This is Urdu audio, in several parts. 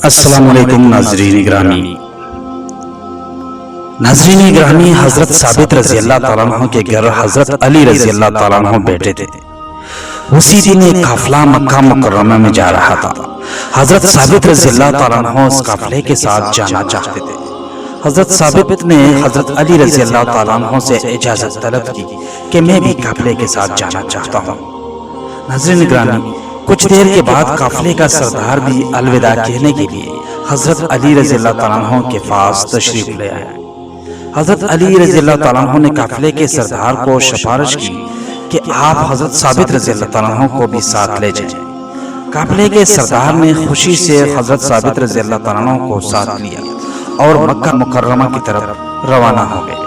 السلام علیکم ناظرین گرامی، حضرت ثابت رضی اللہ تعالیٰ عنہ کے گھر حضرت علی رضی اللہ تعالیٰ عنہ بیٹھے تھے۔ اسی دن ایک قافلہ مکہ مکرمہ میں جا رہا تھا۔ حضرت ثابت رضی اللہ تعالیٰ عنہ اس قافلے کے ساتھ جانا چاہتے تھے۔ حضرت ثابت نے حضرت علی رضی اللہ تعالیٰ عنہ سے اجازت طلب کی کہ میں بھی قافلے کے ساتھ جانا چاہتا ہوں۔ ناظرین گرامی، کچھ دیر کے بعد قافلے کا سردار بھی الوداع کہنے کے لیے حضرت علی رضی اللہ تعالیٰ عنہ کے پاس تشریف لے آئے۔ حضرت علی رضی اللہ تعالیٰ عنہ نے قافلے کے سردار کو سفارش کی کہ آپ حضرت ثابت رضی اللہ تعالیٰ عنہ کو بھی ساتھ لے جائیں۔ قافلے کے سردار نے خوشی سے حضرت ثابت رضی اللہ تعالیٰ عنہ کو ساتھ لیا اور مکہ مکرمہ کی طرف روانہ ہو گئے۔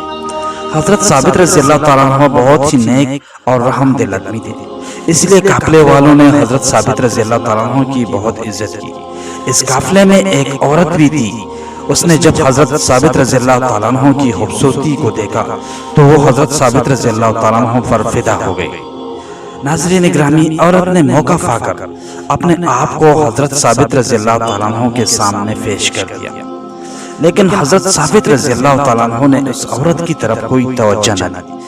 حضرت ثابت رضی اللہ تعالیٰ عنہ بہت ہی نیک اور رحم دل آدمی تھے، اس لیے قافلے والوں نے حضرت ثابت رضی اللہ تعالیٰ عنہ کی بہت عزت کی۔ اس قافلے میں ایک عورت بھی تھی۔ اس نے جب حضرت ثابت رضی اللہ تعالیٰ عنہ کی خوبصورتی کو دیکھا تو وہ حضرت ثابت رضی اللہ تعالیٰ عنہ پر فدا ہو گئی۔ ناظرین گرامی، عورت نے موقع پا کر اپنے آپ کو حضرت ثابت رضی اللہ تعالیٰ عنہ کے سامنے پیش کر دیا، لیکن حضرت ثابت رضی اللہ تعالیٰ عنہ نے اس عورت کی طرف کوئی توجہ نہ دی۔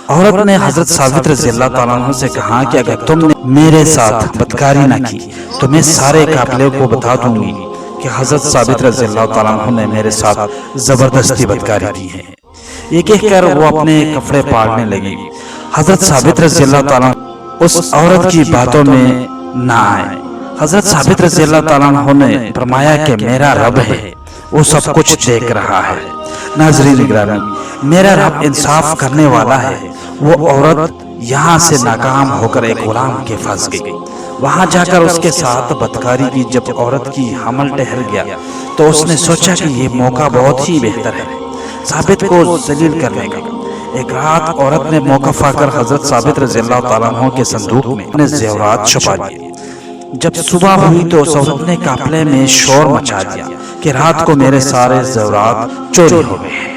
عورت نے حضرت ثابت رضی اللہ تعالیٰ عنہ سے کہا کہ اگر تم نے میرے ساتھ بدکاری نہ کی تو میں سارے قافلے کو بتا دوں گی کہ حضرت ثابت رضی اللہ تعالیٰ عنہ نے میرے ساتھ زبردستی بدکاری کی ہے۔ یہ کہہ کر وہ اپنے کپڑے پاڑنے لگی۔ حضرت ثابت رضی اللہ تعالیٰ اس عورت کی باتوں میں نہ آئے۔ حضرت ثابت رضی اللہ تعالیٰ عنہ نے فرمایا کہ میرا رب ہے، وہ سب کچھ دیکھ رہا ہے۔ ناظرین گرامی، میرا رب انصاف کرنے والا ہے۔ وہ عورت یہاں سے ناکام ہو کر ایک غلام کے پاس گئی، وہاں جا کر اس کے ساتھ بدکاری کی۔ جب عورت کی حمل ٹھہر گیا تو اس نے سوچا کہ یہ موقع بہت ہی بہتر ہے ثابت کو ذلیل کرنے کا۔ ایک رات عورت نے موقع پا کر حضرت ثابت رضی اللہ تعالیٰ عنہ کے صندوق میں اپنے زیورات چھپا دیے۔ جب صبح ہوئی تو اس عورت نے قافلے میں شور مچا دیا کہ رات کو میرے سارے زیورات چوری ہو گئے ہیں۔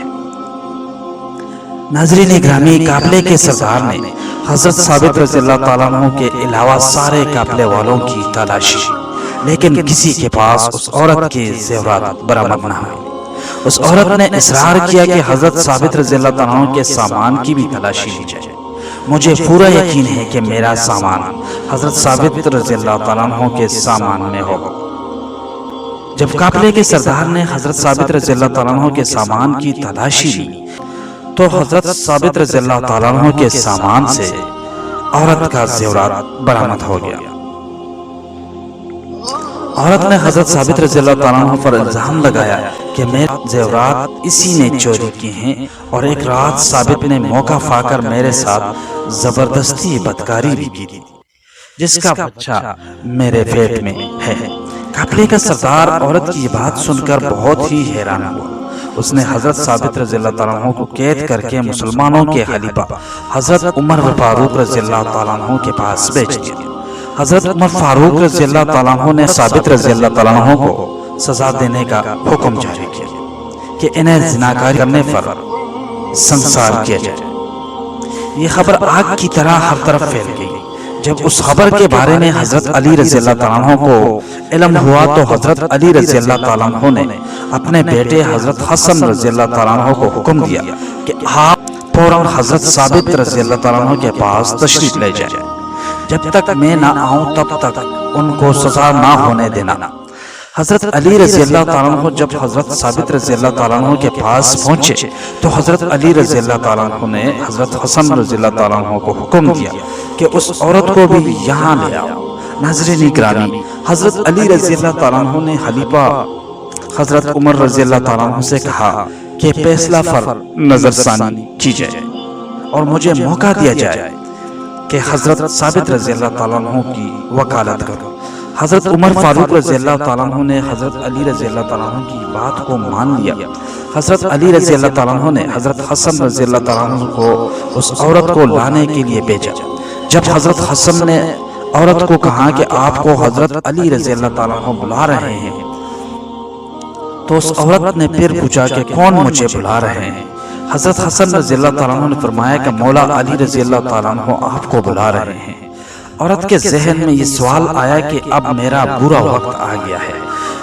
ناظرین گرامی، قافلے کے سردار نے حضرت ثابت رضی اللہ تعالیٰ عنہ کے علاوہ سارے قافلے والوں کی تلاشی، لیکن کسی کے پاس اس عورت کے زیورات برآمد نہ ہوئے۔ اس عورت نے اصرار کیا کہ حضرت ثابت رضی اللہ تعالیٰ عنہ کے سامان کی بھی تلاشی لی جائے۔ مجھے پورا یقین ہے کہ میرا سامان حضرت ثابت رضی اللہ تعالیٰ عنہ کے سامان میں ہوگا۔ جب قافلے کے سردار نے حضرت ثابت رضی اللہ تعالیٰ عنہ کے سامان کی تلاشی لی تو حضرت ثابت رضی اللہ تعالیٰ عنہ کے سامان سے عورت کا زیورات برآمد ہو گیا۔ عورت نے حضرت ثابت رضی اللہ تعالیٰ عنہ پر الزام لگایا کہ میرے زیورات اسی نے چوری کیے ہیں، اور ایک رات ثابت نے موقع پا کر میرے ساتھ زبردستی بدکاری بھی کی تھی، جس کا بچہ میرے پیٹ میں ہے۔ قافلے کا سردار عورت کی یہ بات سن کر بہت ہی حیران ہوا۔ اس نے حضرت ثابت رضی اللہ تعالیٰ عنہ کو قید کر کے مسلمانوں کے خلیفہ حضرت عمر فاروق رضی اللہ تعالیٰ عنہ کے پاس بھیج دیا۔ حضرت عمر فاروق رضی اللہ تعالیٰ عنہ نے ثابت رضی اللہ تعالیٰ عنہ کو سزا دینے کا حکم جاری کیا کہ انہیں زناکاری کرنے پر سنسار کیا جائے۔ یہ خبر آگ کی طرح ہر طرف پھیل گئی۔ جب اس خبر کے بارے میں حضرت علی رضی اللہ تعالیٰ عنہ کو علم ہوا تو حضرت علی رضی اللہ تعالیٰ عنہ نے اپنے بیٹے حضرت حسن رضی اللہ تعالیٰ عنہ کو حکم دیا کہ آپ فوراً حضرت ثابت رضی اللہ تعالیٰ عنہ کے پاس تشریف لے جائیں۔ جب تک میں نہ آؤں تب تک ان کو سزا نہ ہونے دینا۔ حضرت علی رضی اللہ تعالیٰ عنہ جب حضرت ثابت رضی اللہ تعالیٰ عنہ کے پاس پہنچے تو حضرت علی رضی اللہ تعالیٰ عنہ نے حضرت حسن رضی اللہ تعالیٰ عنہ کو حکم دیا کہ اس عورت کو بھی یہاں لے آؤ۔ ناظرین گرامی، حضرت علی رضی اللہ تعالیٰ عنہ نے خلیفہ حضرت عمر رضی اللہ تعالیٰ عنہ سے کہا کہ فیصلہ پر نظر ثانی کی جائے اور مجھے موقع دیا جائے کہ حضرت ثابت رضی اللہ تعالیٰ عنہ کی وکالت کرو۔ حضرت عمر فاروق رضی اللہ تعالیٰ عنہ نے حضرت علی رضی اللہ تعالیٰ عنہ کی بات کو مان لیا۔ حضرت علی رضی اللہ تعالیٰ عنہ نے حضرت حسن رضی اللہ تعالیٰ عنہ کو اس عورت کو لانے کے لیے بھیجا۔ جب حضرت حسن نے عورت کو کہا کہ آپ کو حضرت علی رضی اللہ تعالیٰ عنہ بلا رہے ہیں تو اس عورت نے پھر پوچھا کہ کون مجھے بلا رہے ہیں؟ حضرت حسن رضی اللہ تعالیٰ عنہ نے فرمایا کہ مولا علی رضی اللہ تعالیٰ عنہ آپ کو بلا رہے ہیں۔ عورت کے ذہن میں یہ سوال آیا کہ اب میرا برا وقت آ گیا ہے،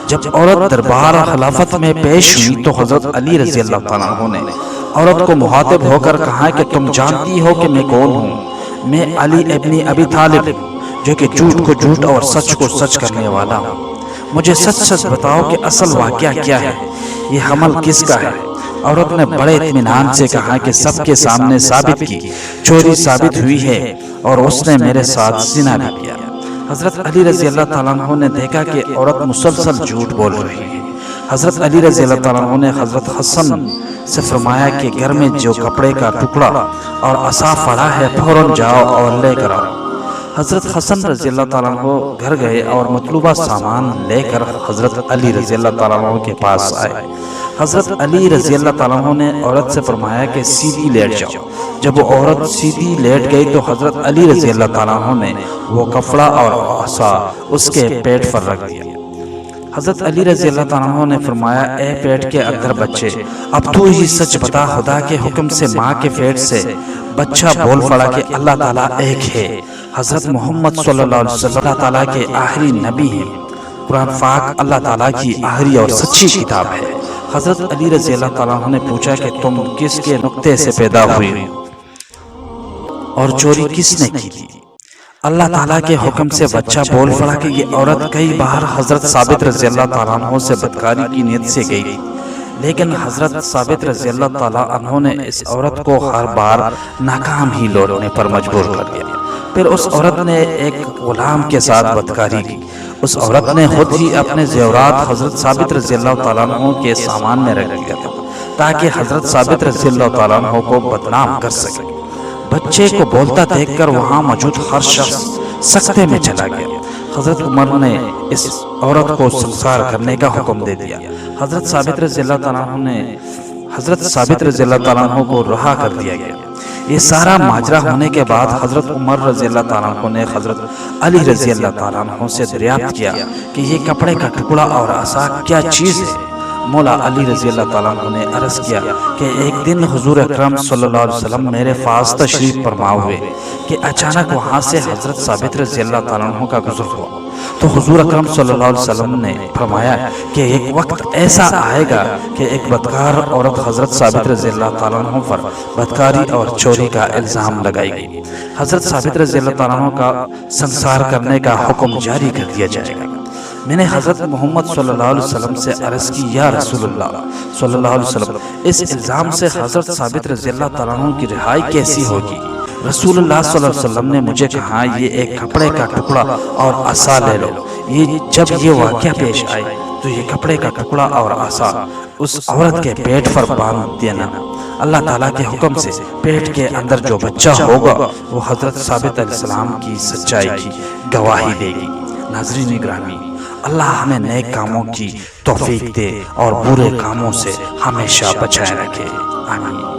جب عورت دربار خلافت میں پیش ہوئی تو حضرت علی رضی اللہ تعالیٰ عنہ نے عورت کو مخاطب ہو کر کہا کہ تم جانتی ہو کہ میں کون ہوں؟ میں علی ابن ابی طالب جو کہ جھوٹ کو جھوٹ اور سچ کو سچ کرنے والا ہوں۔ مجھے سچ سچ بتاؤ کہ اصل واقعہ کیا ہے، یہ حمل کس کا ہے؟ عورت نے بڑے اطمینان سے کہا کہ سب کے سامنے ثابت کی چوری ثابت ہوئی ہے اور اس نے میرے ساتھ زنا بھی کیا۔ حضرت علی رضی اللہ تعالیٰ عنہ نے دیکھا کہ عورت مسلسل جھوٹ بول رہی ہے۔ حضرت علی رضی اللہ تعالیٰ عنہ نے حضرت حسن سے فرمایا کہ گھر میں جو کپڑے کا ٹکڑا اور عصا پڑا ہے فوراً جاؤ اور لے کر آؤ۔ حضرت حسن رضی اللہ تعالیٰ عنہ گھر گئے اور مطلوبہ سامان لے کر حضرت علی رضی اللہ تعالیٰ عنہ کے پاس آئے۔ حضرت علی رضی اللہ تعالیٰ عنہ نے عورت سے فرمایا کہ سیدھی لیٹ جاؤ۔ جب وہ عورت سیدھی لیٹ گئی تو حضرت علی رضی اللہ تعالیٰ عنہ نے وہ کپڑا اور عصا اس کے پیٹ پر رکھ دیا۔ حضرت علی رضی اللہ تعالیٰ عنہ نے فرمایا اے پیٹ کے اندر بچے، اب تو ہی سچ بتا، خدا کے حکم سے ماں کے پیٹ سے بچہ بول پڑا کہ اللہ تعالیٰ ایک ہے۔ حضرت محمد صلی اللہ علیہ وسلم اللہ تعالیٰ کے آخری نبی ہیں۔ قرآن پاک اللہ تعالیٰ کی آخری اور سچی کتاب ہے۔ حضرت علی رضی اللہ تعالیٰ عنہ نے پوچھا کہ تم کس کے نقطے سے پیدا ہوئی اور چوری کس نے کی تھی؟ اللہ تعالیٰ کے حکم سے بچہ بول پڑا کہ یہ عورت کئی بار حضرت ثابت رضی اللہ تعالیٰ عنہ سے بدکاری کی نیت سے گئی، لیکن حضرت ثابت رضی اللہ تعالیٰ عنہ نے اس عورت کو ہر بار ناکام ہی لوٹنے پر مجبور کر دیا۔ پھر اس عورت نے ایک غلام کے ساتھ بدکاری کی۔ اس عورت نے خود ہی اپنے زیورات حضرت ثابت رضی اللہ تعالیٰ عنہ کے سامان میں رکھ دیا تھا تاکہ حضرت ثابت رضی اللہ تعالیٰ عنہ کو بدنام کر سکے۔ بچے کو بولتا دیکھ کر وہاں موجود ہر شخص سکتے میں چلا گیا۔ حضرت عمر نے اس عورت کو سنسار کرنے کا حکم دے دیا۔ حضرت ثابت رضی اللہ تعالیٰ عنہ کو رہا کر دیا گیا۔ یہ سارا ماجرا ہونے کے بعد حضرت عمر رضی اللہ تعالیٰ عنہ نے حضرت علی رضی اللہ تعالیٰ عنہ سے دریافت کیا کہ یہ کپڑے کا ٹکڑا اور عصا کیا چیز ہے؟ مولا علی رضی اللہ تعالیٰ عنہ نے عرض کیا کہ ایک دن حضور اکرم صلی اللہ علیہ وسلم میرے پاس تشریف فرما ہوئے کہ اچانک وہاں سے حضرت ثابت رضی اللہ تعالیٰ عنہ کا گزر ہوا، تو حضور اکرم صلی اللہ علیہ وسلم نے فرمایا کہ ایک وقت ایسا آئے گا کہ ایک بدکار عورت حضرت ثابت رضی اللہ تعالیٰ عنہ پر بدکاری اور چوری کا الزام لگائے گی۔ حضرت ثابت رضی اللہ تعالیٰ عنہ کا سنسار کرنے کا حکم جاری کر دیا جائے گا۔ میں نے حضرت محمد صلی اللہ علیہ وسلم سے عرض کی یا رسول اللہ صلی اللہ علیہ وسلم، اس الزام سے حضرت ثابت رضی اللہ تعالیٰ عنہ کی رہائی کیسی ہوگی؟ رسول اللہ صلی اللہ علیہ وسلم نے مجھے کہا یہ ایک کپڑے کا ٹکڑا اور عصا لے لو۔ جب یہ واقعہ پیش آئے تو یہ کپڑے کا ٹکڑا اور عصا اس عورت کے پیٹ پر باندھ دینا۔ اللہ تعالیٰ کے حکم سے پیٹ کے اندر جو بچہ ہوگا وہ حضرت ثابت علیہ السلام کی سچائی کی گواہی دے گی۔ ناظرین گرامی، اللہ ہمیں نیک کاموں کی توفیق دے اور برے کاموں سے ہمیشہ بچائے رکھے، آمین۔